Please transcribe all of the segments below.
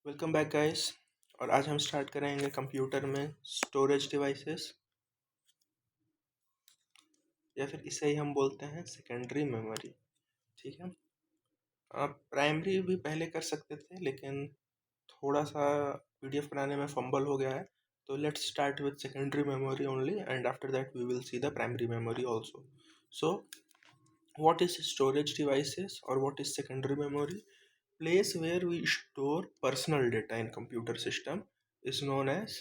Welcome back guys. और आज हम स्टार्ट करेंगे कंप्यूटर में स्टोरेज डिवाइसेस, या फिर इसे ही हम बोलते हैं सेकेंडरी मेमोरी। ठीक है, आप प्राइमरी भी पहले कर सकते थे, लेकिन थोड़ा सा पीडीएफ बनाने में फंबल हो गया है। तो let's start with secondary memory only, and after that we will see the primary memory also. So what is storage devices or what is secondary memory? Place where we store personal data in computer system is known as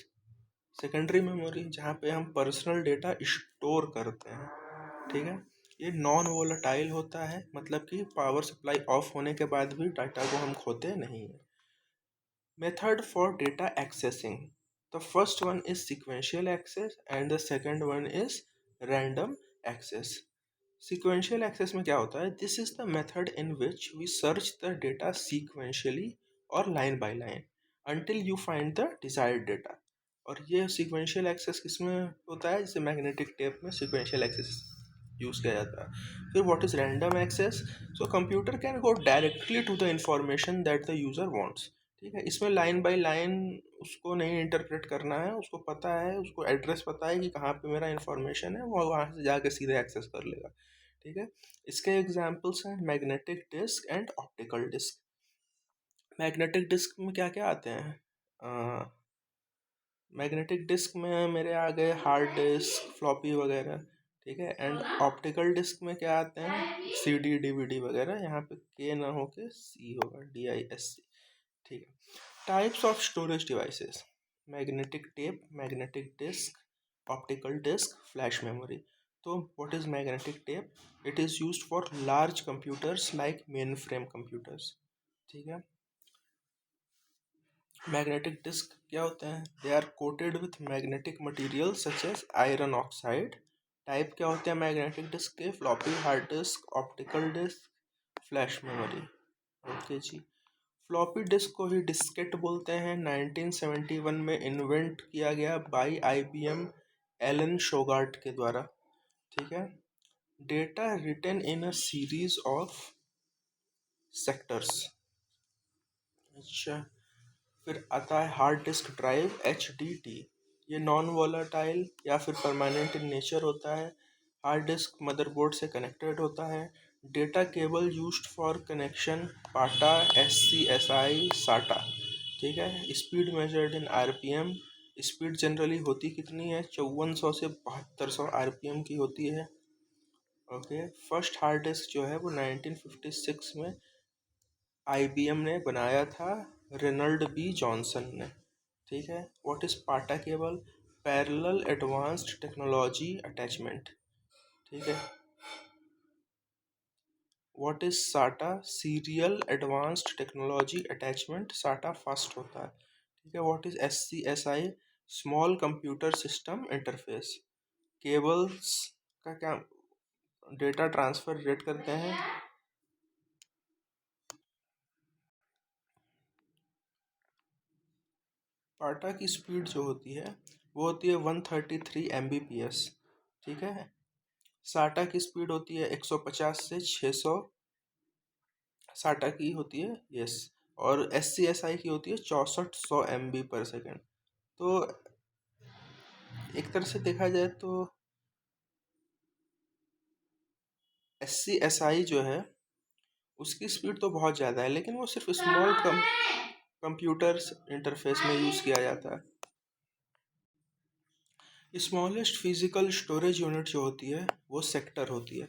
secondary memory, जहाँ पे हम personal data store करते हैं। ठीक है, ये non volatile होता है, मतलब कि पावर सप्लाई ऑफ होने के बाद भी डाटा को हम खोते नहीं हैं। Method for data accessing, the first one is sequential access and the second one is random access. Sequential access में क्या होता है? This is the method in which we search the data sequentially or line by line until you find the desired data. और ये sequential access किसमें होता है? जैसे मैग्नेटिक टेप में sequential access यूज किया जाता है। फिर what is random access? So computer can go directly to the information that the user wants. ठीक है, इसमें लाइन बाय लाइन उसको नहीं इंटरप्रेट करना है, उसको पता है, उसको एड्रेस पता है कि कहाँ पे मेरा इंफॉर्मेशन है, वो वहाँ से जाके सीधे एक्सेस कर लेगा। ठीक है, इसके एग्जाम्पल्स हैं magnetic disk and optical disk. Magnetic disk में क्या क्या आते हैं? मैग्नेटिक डिस्क में मेरे आ गए हार्ड डिस्क, फ्लॉपी वगैरह। ठीक है, एंड ऑप्टिकल डिस्क में क्या आते हैं? सीडी, डीवीडी वगैरह। यहाँ पे के ना हो के सी होगा, DISC। ठीक है, types of storage devices: magnetic tape, magnetic disk, optical disk, flash memory. तो what is magnetic tape? It is used for large computers like mainframe computers. ठीक है, मैग्नेटिक डिस्क क्या होते हैं? They are coated with magnetic material such as iron oxide. Type क्या होते हैं magnetic disk के? Floppy, hard disk, optical disk, flash memory. Okay जी, फ्लॉपी डिस्क को ही डिस्केट बोलते हैं। 1971 में इन्वेंट किया गया बाई IBM एलन शोगार्ट के द्वारा। ठीक है, data written in a series of sectors. अच्छा, फिर आता है हार्ड डिस्क ड्राइव, HDD। ये नॉन वोलाटाइल या फिर परमानेंट इन नेचर होता है। हार्ड डिस्क मदरबोर्ड से कनेक्टेड होता है। Data cable used for connection, PATA, SCSI, SATA. ठीक है, speed measured in RPM। Speed generally होती कितनी है? 5400 से 7200 RPM की होती है। ओके, फर्स्ट हार्ड डिस्क जो है वो 1956 में IBM ने बनाया था, रेनल्ड बी जॉनसन ने। ठीक है, व्हाट इज पाटा cable? Parallel advanced technology attachment. ठीक है, व्हाट इज साटा? सीरियल एडवांस्ड टेक्नोलॉजी अटैचमेंट, साटा फास्ट होता है। ठीक है, what is SCSI? Small computer system interface. Cables का क्या डेटा ट्रांसफर रेट करते हैं? पाटा की स्पीड जो होती है वो होती है 133 Mbps। ठीक है, साटा की स्पीड होती है 150 से 600। साटा की होती है, यस। और SCSI की होती है 6400 MB/s। तो एक तरह से देखा जाए तो SCSI जो है उसकी स्पीड तो बहुत ज़्यादा है, लेकिन वो सिर्फ स्मॉल कंप्यूटर्स इंटरफेस में यूज़ किया जाता है। स्मॉलेस्ट फिजिकल स्टोरेज यूनिट जो होती है वो सेक्टर होती है।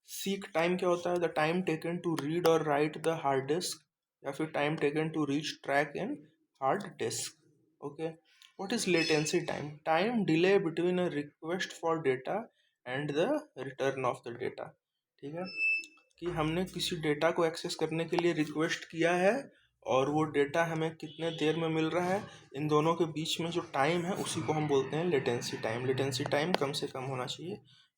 सीक टाइम क्या होता है? The time taken to read और राइट द हार्ड डिस्क, या फिर time taken to reach track in hard disk. Okay, what is latency time? Time delay between a request for data and the return of the data. ठीक है, कि हमने किसी data को access करने के लिए रिक्वेस्ट किया है और वो डेटा हमें कितने देर में मिल रहा है, इन दोनों के बीच में जो टाइम है उसी को हम बोलते हैं लेटेंसी टाइम। लेटेंसी टाइम कम से कम होना चाहिए।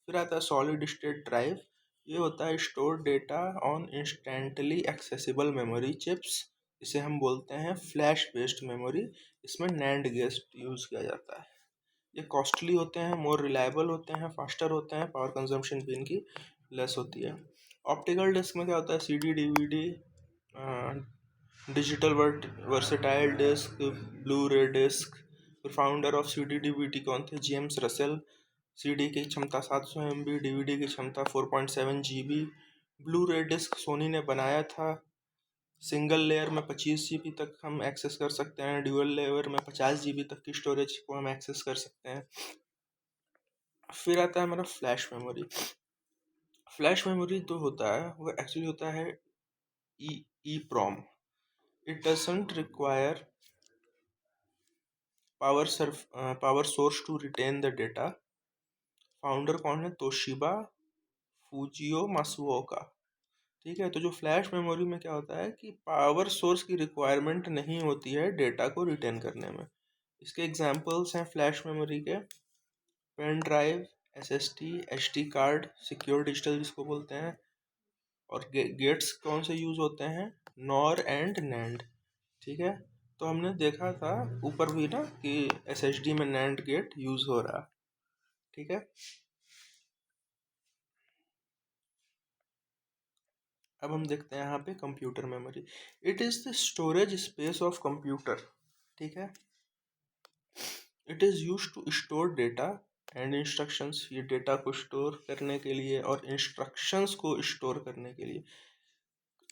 फिर आता है सॉलिड स्टेट ड्राइव। ये होता है store data on instantly accessible memory chips. इसे हम बोलते हैं फ्लैश बेस्ड मेमोरी। इसमें नैंड गेट यूज़ किया जाता है। ये कॉस्टली होते हैं, मोर रिलायबल होते हैं, फास्टर होते हैं, पावर कंजम्पशन भी इनकी लेस होती है। ऑप्टिकल डिस्क में क्या होता है? CD, DVD, digital versatile disk, Blu-ray disk. फिर founder of C D D V D कौन थे? James Russell. सीडी की क्षमता 700 MB, डीवीडी की क्षमता 4.7 GB। ब्लू रे डिस्क सोनी ने बनाया था। सिंगल लेयर में 25 GB तक हम एक्सेस कर सकते हैं, ड्यूअल लेयर में 50 GB तक की स्टोरेज को हम एक्सेस कर सकते हैं। फिर आता है हमारा फ्लैश मेमोरी। फ्लैश मेमोरी जो होता है वो एक्चुअली होता है EPROM. It doesn't require power source to retain the data. Founder कौन है? Toshiba Fujio Masuoka. ठीक है, तो जो फ्लैश मेमोरी में क्या होता है कि पावर सोर्स की रिक्वायरमेंट नहीं होती है डेटा को रिटेन करने में। इसके एग्जांपल्स हैं फ्लैश मेमोरी के: pen drive, SSD, SD card, secure digital जिसको बोलते हैं। और गेट्स कौन से यूज होते हैं? Nor and NAND. ठीक है, तो हमने देखा था ऊपर भी ना कि एसएसडी में नैंड गेट यूज हो रहा। ठीक है, अब हम देखते हैं यहाँ पे computer memory. It is the storage space of computer. ठीक है, it is use to store data and instructions. ये डेटा को स्टोर करने के लिए और इंस्ट्रक्शंस को स्टोर करने के लिए।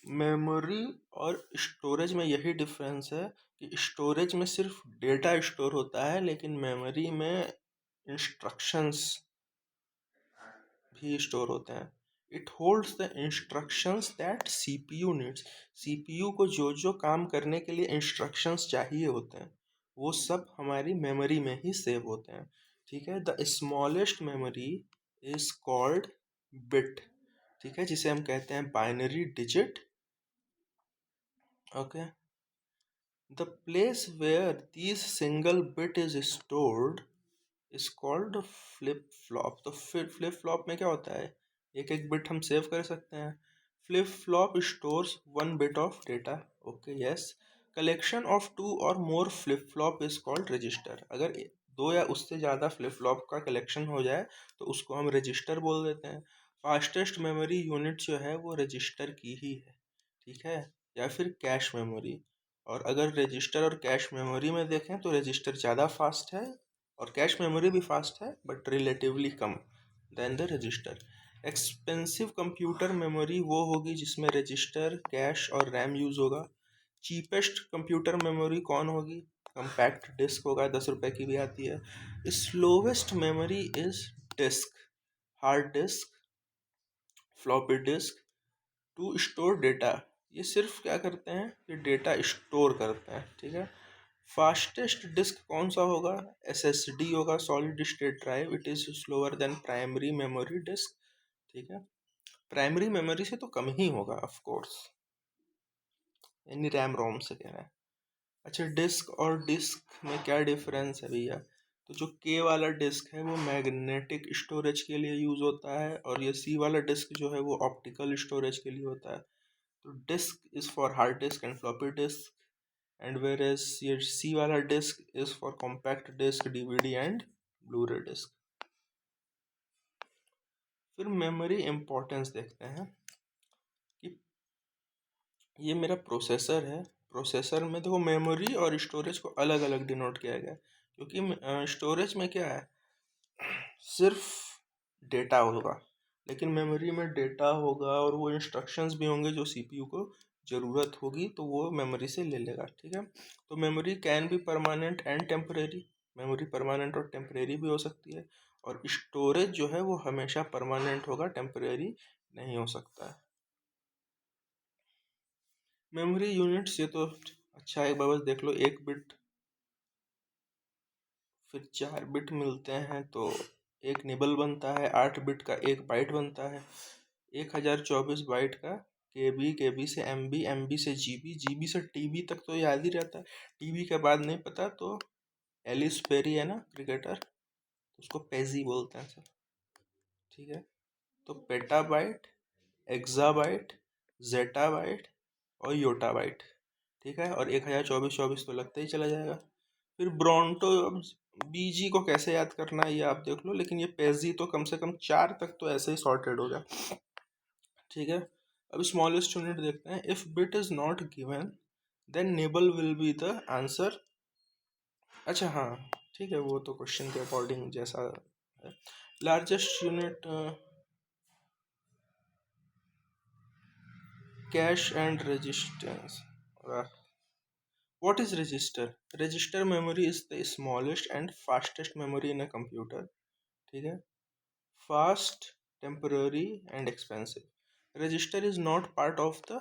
मेमोरी और स्टोरेज में यही डिफरेंस है कि स्टोरेज में सिर्फ डेटा स्टोर होता है, लेकिन मेमोरी में इंस्ट्रक्शंस भी स्टोर होते हैं। It holds the instructions that CPU needs. CPU को जो जो काम करने के लिए इंस्ट्रक्शंस चाहिए होते हैं वो सब हमारी मेमोरी में ही सेव होते हैं। ठीक है, the smallest memory is called bit. ठीक है, जिसे हम कहते हैं binary digit. Okay, the place where this single bit is stored is called flip flop. तो फिर फ्लिप फ्लॉप में क्या होता है? एक एक बिट हम सेव कर सकते हैं। Flip flop stores one bit of data. Okay, yes. Collection of two और more flip flop is called register. अगर दो या उससे ज़्यादा फ्लिप फ्लॉप का कलेक्शन हो जाए तो उसको हम रजिस्टर बोल देते हैं। फास्टेस्ट मेमोरी यूनिट जो है वो रजिस्टर की ही है। ठीक है, या फिर कैश मेमोरी। और अगर रजिस्टर और कैश मेमोरी में देखें तो रजिस्टर ज़्यादा फास्ट है और कैश मेमोरी भी फास्ट है बट रिलेटिवली कम than the register. Expensive computer memory वो होगी जिसमें रजिस्टर, कैश और रैम यूज़ होगा। चीपेस्ट कंप्यूटर मेमोरी कौन होगी? कंपैक्ट डिस्क होगा, 10 रुपए की भी आती है। Slowest memory is disk, hard disk, floppy disk to store data. ये सिर्फ क्या करते हैं? ये डेटा स्टोर करते हैं। ठीक है, फास्टेस्ट डिस्क कौन सा होगा? एसएसडी होगा, solid state drive. It is slower than primary memory disk. ठीक है, प्राइमरी मेमोरी से तो कम ही होगा ऑफ कोर्स, यानी रैम रोम से कह रहा है। अच्छा, डिस्क और डिस्क में क्या डिफरेंस है भैया? तो जो के वाला डिस्क है वो मैग्नेटिक स्टोरेज के लिए यूज़ होता है और ये सी वाला डिस्क जो है वो ऑप्टिकल स्टोरेज के लिए होता है। तो disk is for hard disk and floppy disk, and whereas ये सी वाला disk is for compact disk, DVD and Blu-ray disk. फिर मेमोरी इम्पोर्टेंस देखते हैं कि ये मेरा प्रोसेसर है। प्रोसेसर में देखो मेमोरी और स्टोरेज को अलग अलग डिनोट किया गया है, क्योंकि स्टोरेज में क्या है? सिर्फ डेटा होगा, लेकिन मेमोरी में डेटा होगा और वो इंस्ट्रक्शंस भी होंगे जो सीपीयू को ज़रूरत होगी तो वो मेमोरी से ले लेगा। ठीक है, तो memory can be permanent and temporary. Memory permanent और टेम्परेरी भी हो सकती है, और स्टोरेज जो है वो हमेशा परमानेंट होगा, टेम्परेरी नहीं हो सकता है। मेमोरी यूनिट्स ये तो अच्छा है, एक बार बस देख लो। 1 बिट, फिर 4 बिट मिलते हैं तो एक निबल बनता है। 8 बिट का 1 बाइट बनता है। 1024 बाइट का केबी, केबी से एमबी, एमबी से जीबी, जीबी से टीबी तक तो याद ही रहता है। टीबी के बाद नहीं पता तो एलिस पेरी है ना क्रिकेटर, उसको पेजी बोलते हैं सर। ठीक है, तो पेटाबाइट, एक्साबाइट, जेटाबाइट और योटाबाइट। ठीक है, और 1024 तो लगता ही चला जाएगा। फिर ब्रोंटो, अब बीजी को कैसे याद करना है ये आप देख लो, लेकिन ये पेजी तो कम से कम 4 तक तो ऐसे ही सॉर्टेड हो गया। ठीक है, अब स्मॉलेस्ट यूनिट देखते हैं। If bit is not given then nibble will be the answer. अच्छा हाँ ठीक है, वो तो क्वेश्चन के अकॉर्डिंग जैसा है। Largest unit cash and resistance. What is register? Register memory is the smallest and fastest memory in a computer. ठीक है, fast, temporary and expensive. Register is not part of the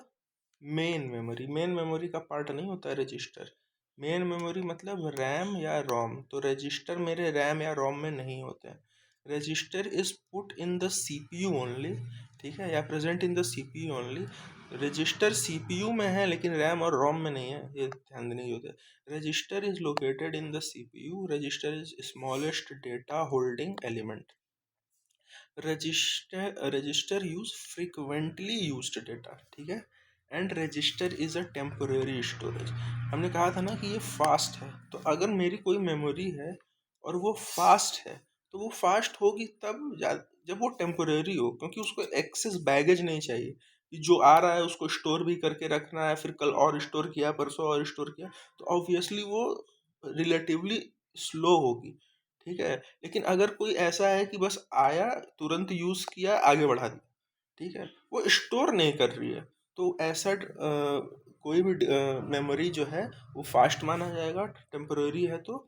main memory. Main memory का part नहीं होता है register. Main memory मतलब RAM या रोम, तो register मेरे रैम या रोम में नहीं होते हैं। Register is put in the CPU only, ठीक है, या present in the CPU only. Register CPU में है लेकिन रैम और रोम में नहीं है, ये ध्यान देने की होता है। Register is located in the CPU. Register is smallest data holding element. Register use frequently used data, ठीक है। And register is a temporary storage. हमने कहा था ना कि ये फास्ट है, तो अगर मेरी कोई मेमोरी है और वो फास्ट है तो वो फास्ट होगी तब जब वो टेम्पोरेरी हो, क्योंकि उसको एक्सेस बैगेज नहीं चाहिए कि जो आ रहा है उसको स्टोर भी करके रखना है, फिर कल और स्टोर किया, परसों और स्टोर किया, तो ऑब्वियसली वो रिलेटिवली स्लो होगी, ठीक है। लेकिन अगर कोई ऐसा है कि बस आया, तुरंत यूज़ किया, आगे बढ़ा दिया, ठीक है, वो स्टोर नहीं कर रही है, तो ऐसा कोई भी मेमोरी जो है वो फास्ट माना जाएगा, टेम्पररी है तो,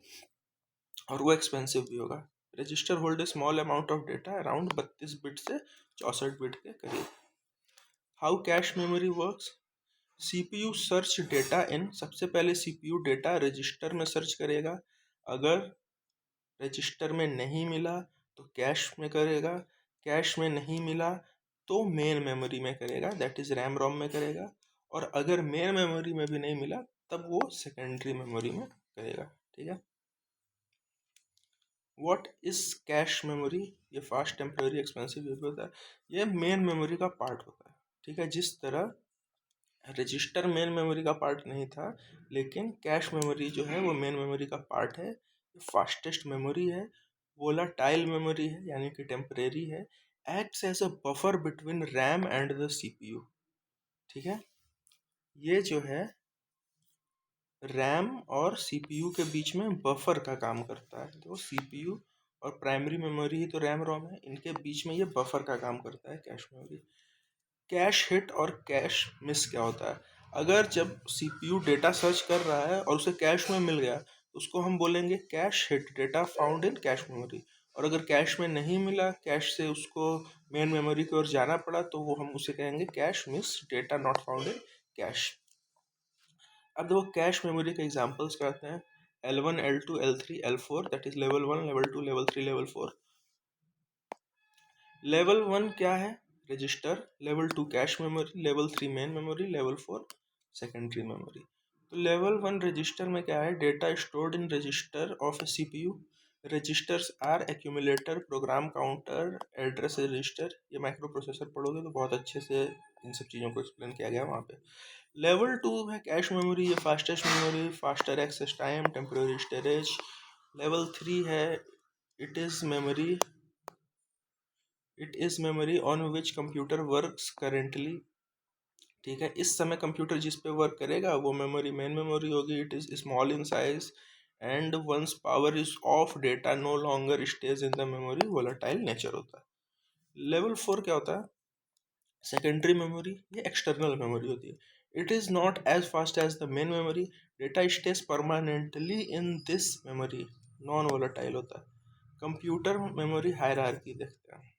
और वो एक्सपेंसिव भी होगा। Register hold a small amount of data around 32 bit से 64 बिट के करीब। How cache memory works. CPU search data in, सबसे पहले सीपीयू डेटा रजिस्टर में सर्च करेगा, अगर रजिस्टर में नहीं मिला तो कैश में करेगा, कैश में नहीं मिला तो मेन मेमोरी में करेगा, दैट इज रैम रोम में करेगा, और अगर मेन मेमोरी में भी नहीं मिला तब वो सेकेंडरी मेमोरी में करेगा, ठीक है। व्हाट इज कैश मेमोरी, ये फास्ट, टेम्पररी, एक्सपेंसिव, ये भी होता है। ये मेन मेमोरी का पार्ट होता है, ठीक है। जिस तरह रजिस्टर मेन मेमोरी का पार्ट नहीं था, लेकिन कैश मेमोरी जो है वो मेन मेमोरी का पार्ट है, फास्टेस्ट मेमोरी है, वोलाटाइल मेमोरी है यानी कि टेम्परेरी है, acts as a buffer between RAM and the CPU, ठीक है। ये जो है रैम और सीपीयू के बीच में बफर का काम करता है, तो सीपीयू और प्राइमरी मेमोरी ही तो रैम रोम है, इनके बीच में ये बफर का काम करता है कैश मेमोरी। कैश हिट और कैश मिस क्या होता है। अगर जब सीपीयू डेटा सर्च कर रहा है और उसे कैश में मिल गया तो उसको हम बोलेंगे cache hit, data found in cache memory. और अगर कैश में नहीं मिला, कैश से उसको मेन मेमोरी की ओर जाना पड़ा, तो वो हम उसे कहेंगे cache miss, data not found in cash. अब देखो कैश मेमोरी के एग्जांपल्स क्या होते हैं। L1, L2, L3, L4, that is level 1, level 2, level 3, level 4। Level 1 क्या है, register. Level 2 cache memory. Level 3 main memory. Level 4 secondary memory. तो level 1 register में क्या है, data stored in register of a CPU. Registers are accumulator, program counter, address register. ये microprocessor पढ़ोगे तो बहुत अच्छे से इन सब चीज़ों को एक्सप्लेन किया गया वहाँ पे। लेवल 2 है कैश मेमोरी, ये fastest memory, faster access time, temporary storage. Level 3 है it is memory, it is memory on which computer works currently, ठीक है। इस समय कंप्यूटर जिस पे वर्क करेगा वो मेमोरी मेन मेमोरी होगी। It is small in size and once power is off data no longer stays in the memory, volatile nature होता है। लेवल 4 क्या होता है, सेकेंडरी मेमोरी, ये एक्सटर्नल मेमोरी होती है। It is not as fast as the main memory, data stays permanently in this memory, non volatile होता है। कंप्यूटर मेमोरी हायरार्की देखते हैं।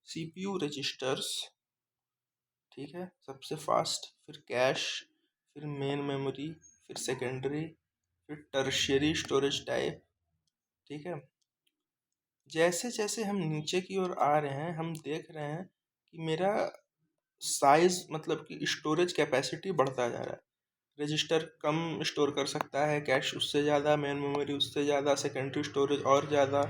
सीपीयू रजिस्टर्स, ठीक है, सबसे फास्ट, फिर कैश, फिर मेन मेमोरी, फिर सेकेंडरी, फिर टर्शियरी स्टोरेज टाइप, ठीक है। जैसे जैसे हम नीचे की ओर आ रहे हैं हम देख रहे हैं कि मेरा साइज मतलब कि स्टोरेज कैपेसिटी बढ़ता जा रहा है। रजिस्टर कम स्टोर कर सकता है, कैश उससे ज़्यादा, मेन मेमोरी उससे ज़्यादा, सेकेंडरी स्टोरेज और ज़्यादा,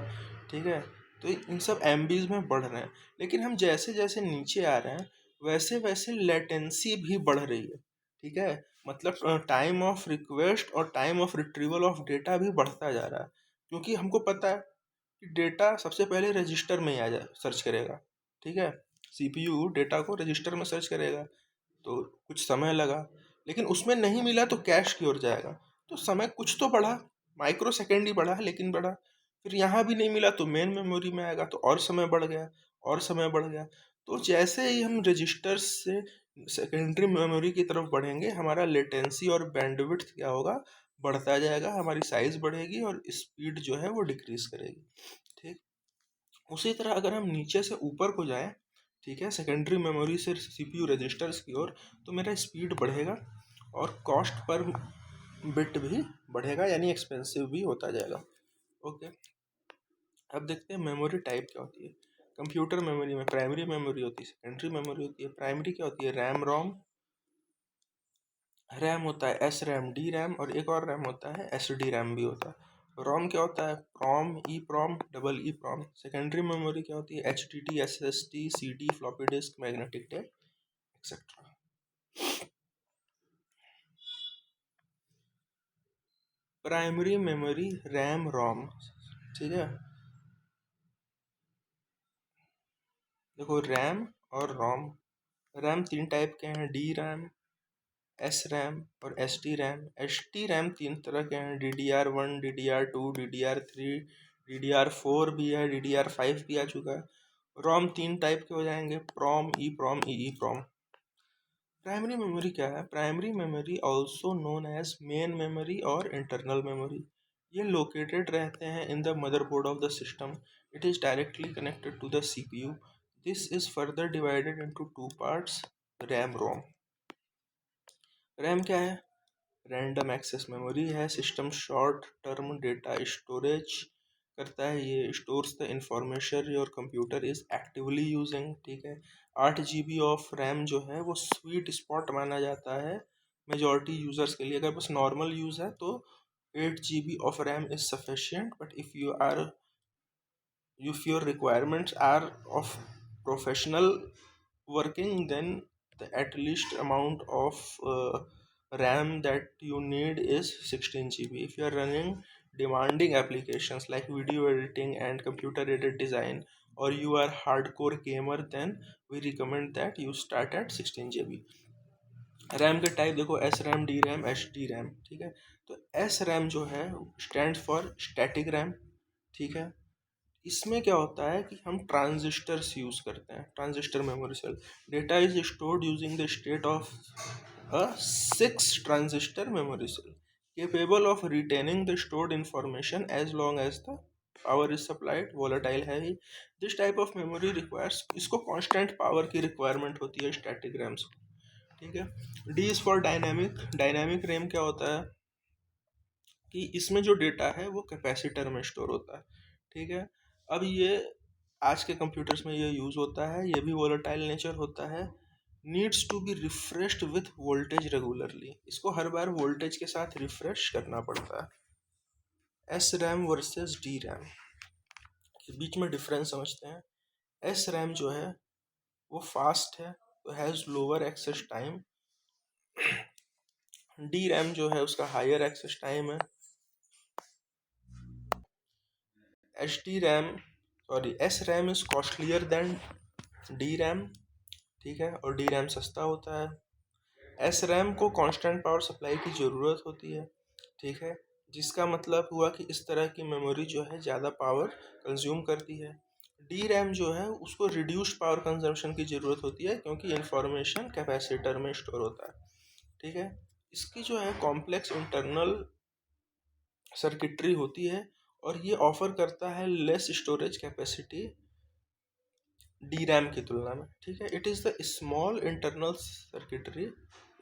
ठीक है। तो इन सब एमबीज में बढ़ रहे हैं, लेकिन हम जैसे जैसे नीचे आ रहे हैं वैसे वैसे लेटेंसी भी बढ़ रही है, ठीक है। मतलब टाइम ऑफ रिक्वेस्ट और time of retrieval of data भी बढ़ता जा रहा है, क्योंकि हमको पता है कि डेटा सबसे पहले रजिस्टर में ही आ जाए, सर्च करेगा, ठीक है। सीपीयू डेटा को रजिस्टर में सर्च करेगा, तो कुछ समय लगा, लेकिन उसमें नहीं मिला तो कैश की ओर जाएगा। तो समय कुछ तो बढ़ा, माइक्रो सेकेंड ही बढ़ा लेकिन बढ़ा। फिर यहाँ भी नहीं मिला तो मेन मेमोरी में आएगा, तो और समय बढ़ गया, और समय बढ़ गया। तो जैसे ही हम रजिस्टर्स से सेकेंडरी मेमोरी की तरफ बढ़ेंगे, हमारा लेटेंसी और बैंडविड्थ क्या होगा, बढ़ता जाएगा, हमारी साइज बढ़ेगी और स्पीड जो है वो डिक्रीज करेगी। ठीक, उसी तरह अगर हम नीचे से ऊपर को जाएं, ठीक है, सेकेंडरी मेमोरी से सीपीयू रजिस्टर्स की ओर, तो मेरा स्पीड बढ़ेगा और कॉस्ट पर बिट भी बढ़ेगा, यानी एक्सपेंसिव भी होता जाएगा। ओके, अब देखते हैं मेमोरी टाइप क्या होती है। कंप्यूटर मेमोरी में प्राइमरी मेमोरी होती है, सेकेंडरी मेमोरी होती है। प्राइमरी क्या होती है, रैम रोम। रैम होता है एस रैम, डी रैम, और एक और रैम होता है एस डी रैम भी होता है। रोम क्या होता है, प्रॉम, ई prom, double E PROM. Secondary memory क्या होती है, H T T, S S T, C D, floppy disk, magnetic tape, etcetera. Primary memory RAM ROM, ठीक है। देखो रैम और रोम, रैम तीन टाइप के हैं, डी रैम, एस रैम और S T RAM. S T RAM तीन तरह के हैं, DDR1, DDR2, DDR3, DDR4 भी है, DDR5 भी आ चुका है। रोम तीन टाइप के हो जाएंगे, प्रॉम, ई प्रॉम, ई प्रॉम। प्राइमरी मेमोरी क्या है, primary memory also known as main memory और इंटरनल मेमोरी। ये लोकेटेड रहते हैं in the motherboard of the system. It is directly connected to the CPU। This is further divided into two parts, RAM ROM. RAM क्या है, random access memory है। System short term data storage करता है, ये stores the information your computer is actively using, ठीक है। 8 GB of RAM जो है वो स्वीट स्पॉट माना जाता है मेजॉरिटी यूजर्स के लिए। अगर बस नॉर्मल यूज है तो 8 GB of RAM is sufficient, but if your requirements are of professional working, then the at least amount of RAM that you need is 16 GB. If you are running demanding applications like video editing and computer aided design, or you are hardcore gamer, then we recommend that you start at 16 GB। RAM के type देखो, S RAM, D RAM, H D RAM, ठीक है। तो S RAM जो है stand for static RAM, ठीक है। इसमें क्या होता है कि हम ट्रांजिस्टर्स यूज करते हैं, transistor memory cell. Data is stored using the state of a 6 transistor memory cell, capable of retaining the stored information as long as the power is supplied. Volatile है ही। This type of memory requires, इसको constant power की requirement होती है static RAMs को, ठीक है। D is for dynamic. Dynamic RAM क्या होता है कि इसमें जो डेटा है वो कैपेसिटर में स्टोर होता है, ठीक है। अब ये आज के कंप्यूटर्स में ये यूज़ होता है, ये भी वोलेटाइल नेचर होता है। Needs to be refreshed with voltage regularly, इसको हर बार वोल्टेज के साथ रिफ्रेश करना पड़ता है। S RAM versus D RAM के बीच में डिफरेंस समझते हैं। एस रैम जो है वो फास्ट है, तो has lower access time. D RAM जो है उसका हायर एक्सेस टाइम है। H D RAM, sorry, S RAM is costlier than D RAM, ठीक है, और डी रैम सस्ता होता है। एस रैम को कांस्टेंट पावर सप्लाई की ज़रूरत होती है, ठीक है, जिसका मतलब हुआ कि इस तरह की मेमोरी जो है ज़्यादा पावर कंज्यूम करती है। डी रैम जो है उसको रिड्यूस्ड पावर कंजम्पशन की ज़रूरत होती है, क्योंकि इंफॉर्मेशन कैपेसिटर में स्टोर होता है, ठीक है। इसकी जो है कॉम्प्लेक्स इंटरनल सर्किटरी होती है, और ये ऑफर करता है less storage capacity D RAM की तुलना में, ठीक है। It is the small internal circuitry,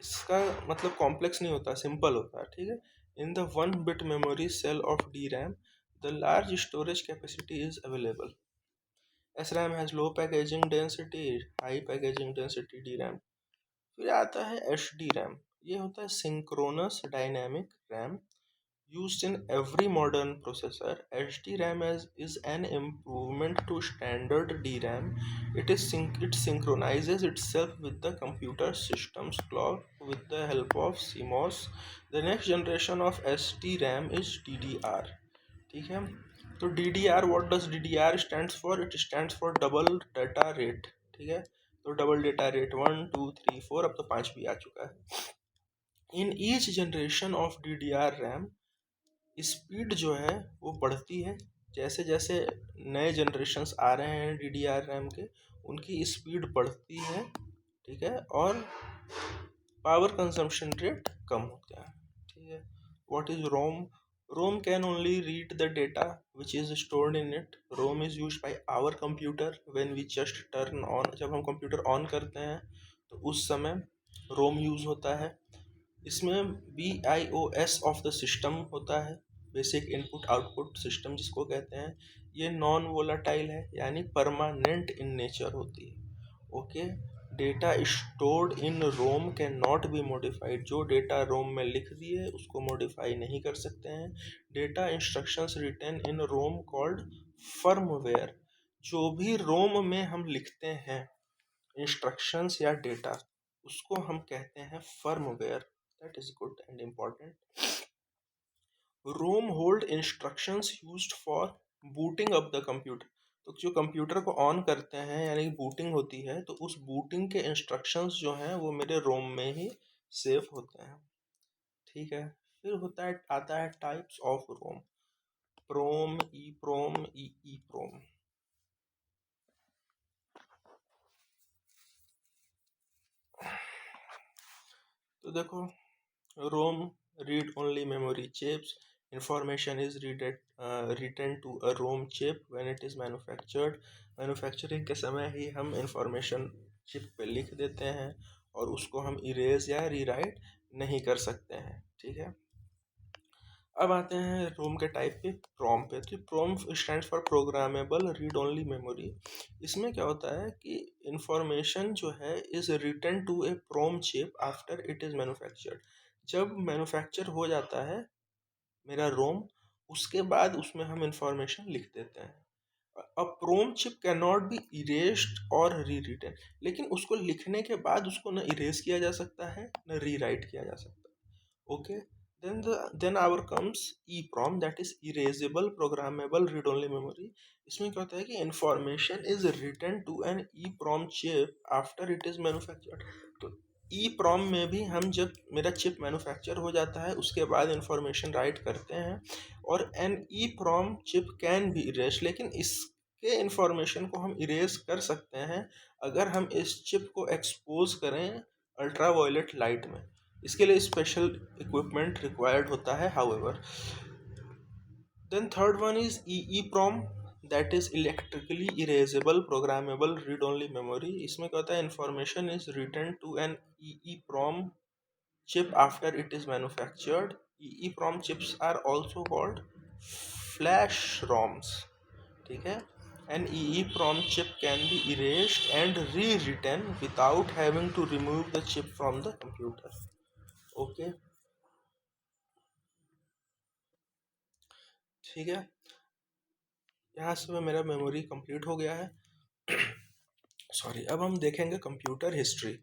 इसका मतलब कॉम्प्लेक्स नहीं होता, सिंपल होता है, ठीक है। In the 1 bit memory cell of D RAM the large storage capacity is available. S RAM has low packaging density, high packaging density D RAM. फिर आता है एच डी रैम, ये होता है synchronous dynamic RAM, used in every modern processor. HDRAM is an improvement to standard DRAM. It synchronizes itself with the computer system's clock with the help of CMOS. The next generation of SDRAM is DDR. ठीक है, तो DDR, what does DDR stands for? It stands for double data rate, ठीक है। तो double data rate 1 2 3 4, अब तो 5 भी आ चुका है। In each generation of DDR RAM speed जो है वो बढ़ती है। जैसे जैसे नए जनरेशन्स आ रहे हैं DDR रैम के, उनकी स्पीड बढ़ती है, ठीक है, और पावर कंजम्पशन रेट कम होता है, ठीक है। What is ROM? ROM can only read the data which is stored in it. ROM is used by our computer when we just turn on. जब हम कंप्यूटर ऑन करते हैं तो उस समय रोम यूज होता है। इसमें BIOS ऑफ द सिस्टम होता है, बेसिक इनपुट आउटपुट सिस्टम जिसको कहते हैं। ये नॉन वोलाटाइल है, यानी परमानेंट इन नेचर होती है। Okay, data stored in ROM can not be modified. जो डेटा रोम में लिख दिए उसको मॉडिफाई नहीं कर सकते हैं। Data instructions written in ROM called firmware. जो भी रोम में हम लिखते हैं इंस्ट्रक्शंस या डेटा, उसको हम कहते हैं firmware. That is good and important. ROM hold instructions used for booting up the computer. तो जो कंप्यूटर को ऑन करते हैं यानी कि बूटिंग होती है, तो उस बूटिंग के इंस्ट्रक्शंस जो हैं वो मेरे रोम में ही सेव होते हैं, ठीक है। फिर होता है, आता है टाइप्स ऑफ रोम। प्रोम, ई प्रोम, ई प्रोम। तो देखो, रोम read only memory chips. Information is written to a ROM chip when it is manufactured. Manufacturing के समय ही हम इंफॉर्मेशन चिप पे लिख देते हैं और उसको हम इरेज या रीराइट नहीं कर सकते हैं, ठीक है। अब आते हैं रोम के टाइप पे, प्रोम पे। तो PROM stand for programmable read only memory. इसमें क्या होता है कि इंफॉर्मेशन जो है is written to a PROM chip after it is manufactured. जब मैन्युफैक्चर हो जाता है मेरा रोम, उसके बाद उसमें हम इंफॉर्मेशन लिख देते हैं। अब PROM chip can not be erased और री रिटन, लेकिन उसको लिखने के बाद उसको न इरेज किया जा सकता है न री राइट किया जा सकता है। Okay, then our comes EEPROM, that is erasable programmable read only memory। इसमें क्या होता है कि information is written to an EEPROM chip after it is manufactured। तो EEPROM में भी हम जब मेरा चिप मैन्युफैक्चर हो जाता है उसके बाद इंफॉर्मेशन राइट करते हैं, और an EEPROM chip can be erase, लेकिन इसके इंफॉर्मेशन को हम इरेज कर सकते हैं अगर हम इस चिप को एक्सपोज करें अल्ट्रा वायलेट लाइट में। इसके लिए स्पेशल इक्विपमेंट रिक्वायर्ड होता है however. Then third one is EEPROM, that is electrically erasable programmable read only memory. इसमें क्या होता है, information is written to an EEPROM chip after it is manufactured। EEPROM chips are also called flash ROMs, ठीक है। An EEPROM chip can be erased and rewritten without having to remove the chip from the computer। Okay, ठीक है। यहाँ से मेरा memory complete हो गया है। सॉरी, अब हम देखेंगे कंप्यूटर हिस्ट्री।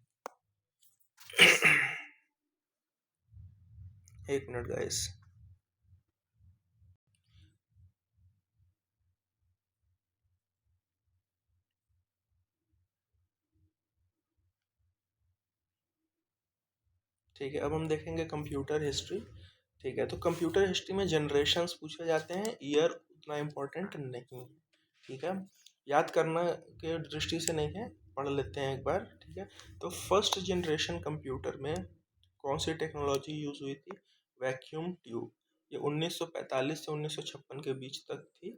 एक मिनट गाइस। ठीक है, अब हम देखेंगे कंप्यूटर हिस्ट्री, ठीक है। तो कंप्यूटर हिस्ट्री में जनरेशन्स पूछे जाते हैं, ईयर उतना इम्पोर्टेंट नहीं है, ठीक है। याद करना के दृष्टि से नहीं है, पढ़ लेते हैं एक बार, ठीक है। तो फर्स्ट जनरेशन कंप्यूटर में कौन सी टेक्नोलॉजी यूज़ हुई थी? Vacuum tube. ये 1945 से 1956 के बीच तक थी।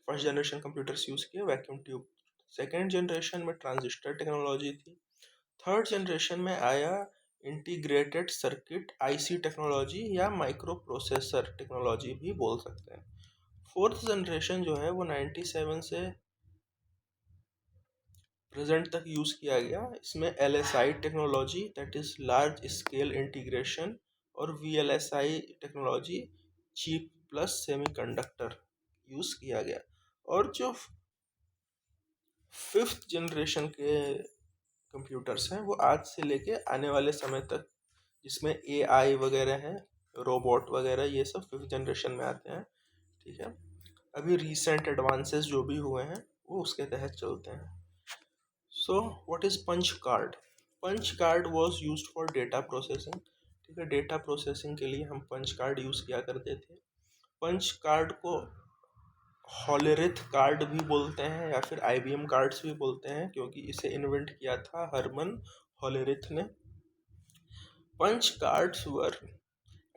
फर्स्ट जनरेशन कंप्यूटर्स यूज़ किए वैक्यूम ट्यूब। सेकेंड जनरेशन में ट्रांजिस्टर टेक्नोलॉजी थी। थर्ड जनरेशन में आया इंटीग्रेटेड सर्किट IC टेक्नोलॉजी या माइक्रो प्रोसेसर टेक्नोलॉजी भी बोल सकते हैं। फोर्थ जनरेशन जो है वो 97 से प्रेजेंट तक यूज़ किया गया। इसमें LSI technology, that is large scale integration, और VLSI technology, chip plus semiconductor, use किया गया। और जो फिफ्थ जनरेशन के कंप्यूटर्स हैं वो आज से लेके आने वाले समय तक, जिसमें AI वगैरह हैं, रोबोट वगैरह, ये सब फिफ्थ जनरेशन में आते हैं, ठीक है। अभी रिसेंट एडवांसेस जो भी हुए हैं वो उसके तहत चलते हैं। So what is punch card? Punch card was used for data processing, ठीक है। डेटा प्रोसेसिंग के लिए हम पंच कार्ड यूज़ किया करते थे। पंच कार्ड को हॉलेरिथ कार्ड भी बोलते हैं या फिर IBM कार्ड्स भी बोलते हैं, क्योंकि इसे इन्वेंट किया था हरमन हॉलेरिथ ने। Punch cards were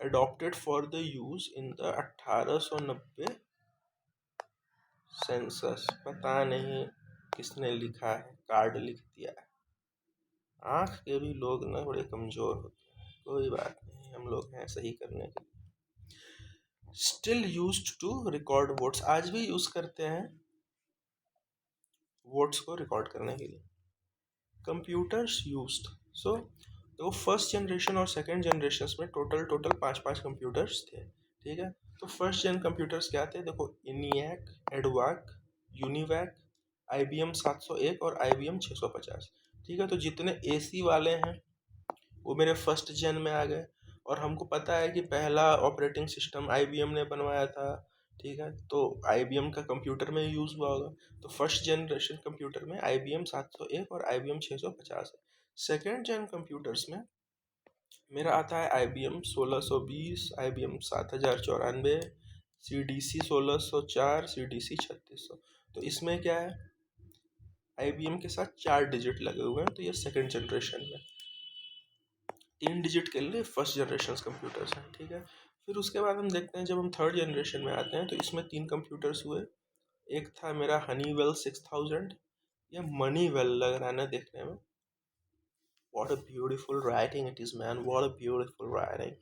adopted for the use in the 1890 census. पता नहीं किसने लिखा है, कार्ड लिख दिया है। आँख के भी लोग ना बड़े कमज़ोर होते हैं, कोई बात नहीं, हम लोग हैं सही करने के लिए। Still used to record votes, आज भी यूज़ करते हैं वोट्स को रिकॉर्ड करने के लिए। कंप्यूटर्स यूज्ड, सो देखो फर्स्ट जनरेशन और सेकेंड जनरेशन में टोटल 5 कंप्यूटर्स थे, ठीक है। तो फर्स्ट जन कंप्यूटर्स क्या थे, देखो ENIAC, EDVAC, UNIVAC, IBM 701 और IBM 650, ठीक है। तो जितने AC वाले हैं वो मेरे फर्स्ट जेन में आ गए। और हमको पता है कि पहला ऑपरेटिंग सिस्टम IBM ने बनवाया था, ठीक है। तो IBM का कंप्यूटर में यूज़ हुआ होगा। तो फर्स्ट जनरेशन कंप्यूटर में IBM 701 और IBM 650 है। सेकेंड जेन कंप्यूटर्स में मेरा आता है IBM 1620, IBM 7094, CDC 1604, CDC 3600। तो इसमें क्या है, IBM के साथ 4 डिजिट लगे हुए हैं, तो ये सेकेंड जनरेशन में। 3 डिजिट के लिए फर्स्ट जनरेशन कंप्यूटर्स हैं, ठीक है। फिर उसके बाद हम देखते हैं जब हम थर्ड जनरेशन में आते हैं तो इसमें 3 कंप्यूटर्स हुए। एक था मेरा हनीवेल 6000, या मनीवेल लग रहा है ना देखने में। What a beautiful writing it is man, what a beautiful writing.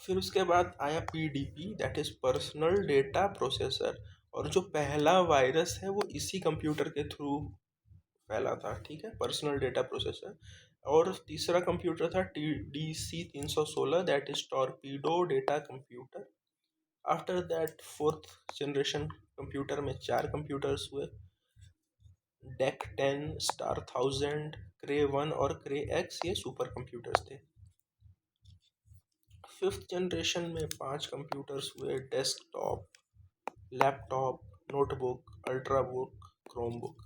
फिर उसके बाद आया PDP, that is personal data processor. और जो पहला वायरस है वो इसी कंप्यूटर के थ्रू फैला था, ठीक है, पर्सनल डेटा प्रोसेसर। और तीसरा कंप्यूटर था TDC 316, that is torpedo data computer. After that fourth generation computer में 4 कंप्यूटर्स हुए, डेक 10, स्टार 1000, क्रे 1 और क्रे एक्स, ये सुपर कंप्यूटर्स थे। फिफ्थ जनरेशन में 5 कंप्यूटर्स हुए, desktop, laptop, notebook, ultrabook, Chromebook.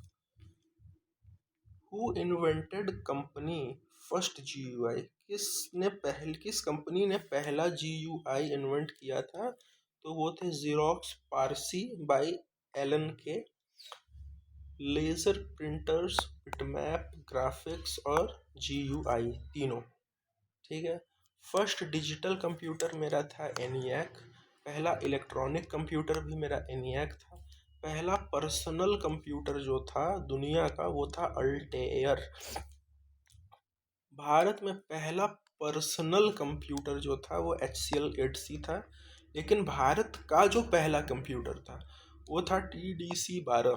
Who invented company first GUI, किस company ने पहला GUI इन्वेंट किया था, तो वो थे जीरोक्स, पारसी बाय एलन के। लेज़र प्रिंटर्स, बिटमैप, ग्राफिक्स और GUI तीनों, ठीक है। फर्स्ट डिजिटल कंप्यूटर मेरा था ENIAC। पहला इलेक्ट्रॉनिक कंप्यूटर भी मेरा ENIAC था। पहला पर्सनल कंप्यूटर जो था दुनिया का वो था अल्टेयर। भारत में पहला पर्सनल कंप्यूटर जो था वो HCL 8C था। लेकिन भारत का जो पहला कंप्यूटर था वो था TDC 12,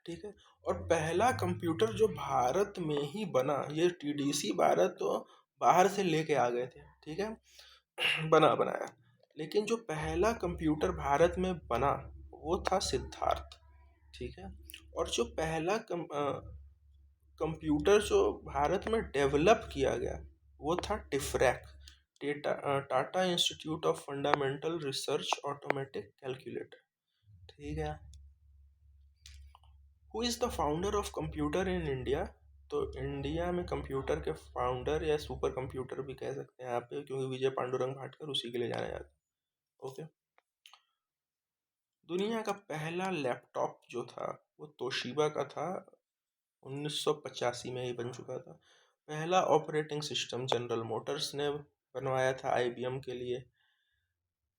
ठीक है। और पहला कंप्यूटर जो भारत में ही बना, ये TDC 12 तो बाहर से लेके आ गए थे, ठीक है, बनाया। लेकिन जो पहला कंप्यूटर भारत में बना वो था सिद्धार्थ, ठीक है। और जो पहला कंप्यूटर जो भारत में डेवलप किया गया वो था TIFRAC, Tata institute of fundamental research automatic calculator, ठीक है। Who is the founder of computer in India, तो इंडिया में कंप्यूटर के फाउंडर या सुपर कंप्यूटर भी कह सकते हैं यहाँ पे, क्योंकि विजय पांडुरंग भाटकर उसी के लिए जाना जाता है, ओके। दुनिया का पहला लैपटॉप जो था वो तोशिबा का था, 1985 में ही बन चुका था। पहला ऑपरेटिंग सिस्टम जनरल मोटर्स ने बनवाया था IBM के लिए।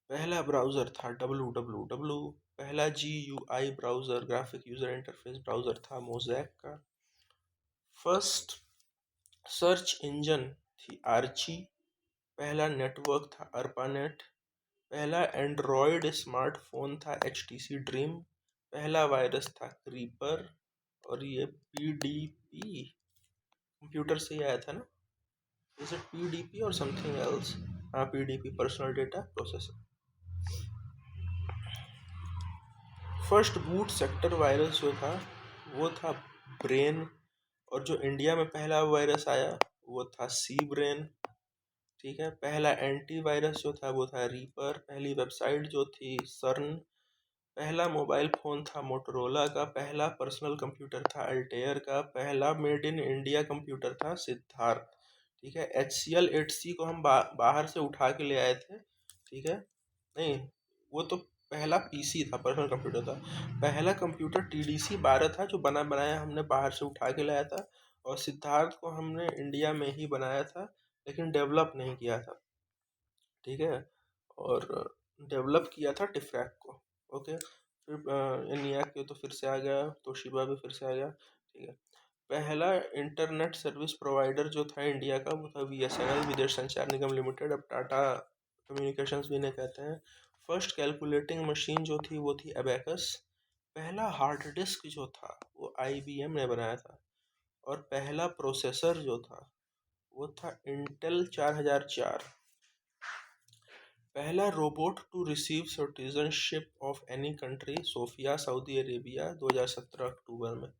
पहला ब्राउज़र था www। पहला GUI browser, graphic user interface browser था मोज़ैक का। फर्स्ट सर्च इंजन थी आर्ची। पहला नेटवर्क था अर्पानेट। पहला एंड्रॉयड स्मार्टफोन था HTC ड्रीम। पहला वायरस था क्रीपर। और ये PDP कंप्यूटर से ही आया था ना, इज इट PDP और समथिंग एल्स, हाँ PDP, personal data processor. First boot sector virus जो था वो था ब्रेन। और जो इंडिया में पहला वायरस आया वो था सी ब्रेन, ठीक है। पहला एंटीवायरस जो था वो था रीपर। पहली वेबसाइट जो थी सर्न। पहला मोबाइल फ़ोन था मोटरोला का। पहला पर्सनल कंप्यूटर था अल्टेयर का। पहला मेड इन इंडिया कंप्यूटर था सिद्धार्थ, ठीक है। HCl 8C को हम बाहर से उठा के ले आए थे, ठीक है। नहीं, वो तो पहला पीसी था, पर्सनल कंप्यूटर था। पहला कंप्यूटर TDC 12 था, जो बना बनाया हमने बाहर से उठा के लाया था। और सिद्धार्थ को हमने इंडिया में ही बनाया था, लेकिन डेवलप नहीं किया था, ठीक है। और डेवलप किया था टिफ्रैक को। ओके, फिर ENIAC के तो फिर से आ गया, तोशिबा भी फिर से आ गया, ठीक है। पहला इंटरनेट सर्विस प्रोवाइडर जो था इंडिया का, वो था BSNL, विदेश संचार निगम लिमिटेड, अब टाटा कम्युनिकेशंस भी इन्हें कहते हैं। फर्स्ट कैलकुलेटिंग मशीन जो थी वो थी एबेकस। पहला हार्ड डिस्क जो था वो IBM ने बनाया था। और पहला प्रोसेसर जो था वो था इंटेल 4004। पहला robot to receive citizenship of any country, Sophia, Saudi Arabia, 2017 अक्टूबर में।